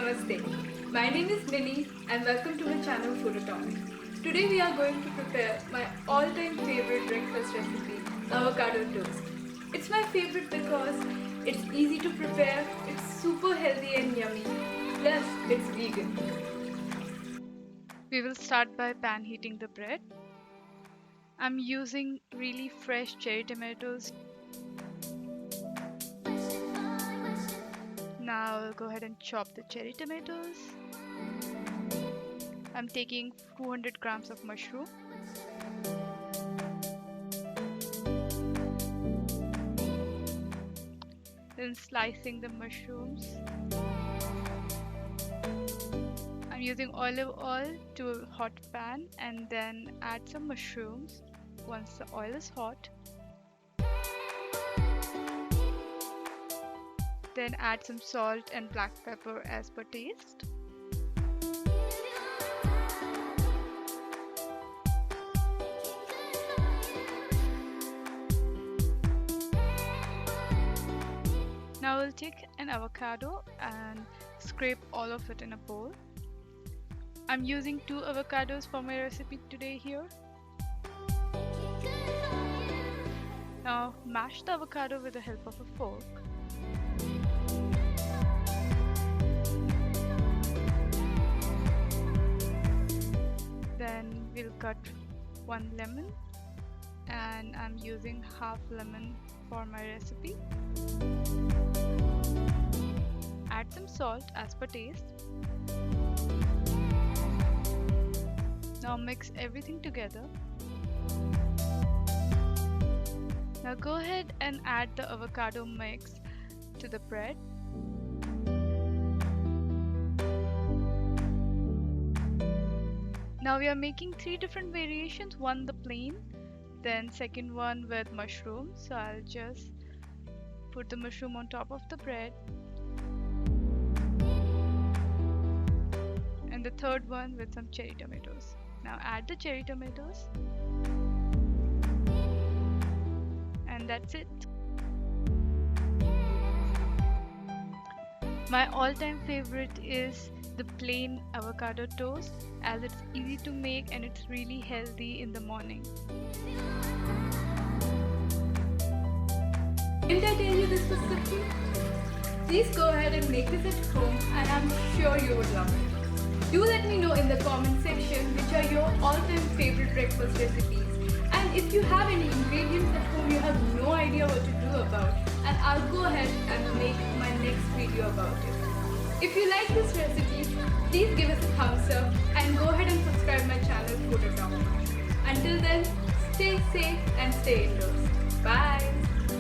Namaste. My name is Minnie and welcome to my channel Avocados. Today we are going to prepare my all-time favorite breakfast recipe, avocado toast. It's my favorite because it's easy to prepare, it's super healthy and yummy, plus it's vegan. We will start by pan heating the bread. I'm using really fresh cherry tomatoes. Now I'll go ahead and chop the cherry tomatoes. I'm taking 200 grams of mushroom. Then slicing the mushrooms. I'm using olive oil to a hot pan and then add some mushrooms once the oil is hot. Then add some salt and black pepper as per taste. Now we'll take an avocado and scrape all of it in a bowl. I'm using 2 avocados for my recipe today here. Now mash the avocado with the help of a fork. Then we'll cut 1 lemon, and I'm using half lemon for my recipe. Add some salt as per taste. Now mix everything together. Now go ahead and add the avocado mix to the bread. Now we are making 3 different variations, one the plain, then second one with mushroom. So I'll just put the mushroom on top of the bread. And the third one with some cherry tomatoes. Now add the cherry tomatoes. And that's it. My all-time favorite is the plain avocado toast, as it's easy to make and it's really healthy in the morning. Didn't I tell you this was cooking? Please go ahead and make this at home and I'm sure you would love it. Do let me know in the comment section which are your all-time favorite breakfast recipes, and if you have any ingredients at home you have no idea what to do about, and I'll go ahead and make my next video about it. If you like this recipe, please give us a thumbs up and go ahead and subscribe my channel Avocados. Until then, stay safe and stay indoors. Bye!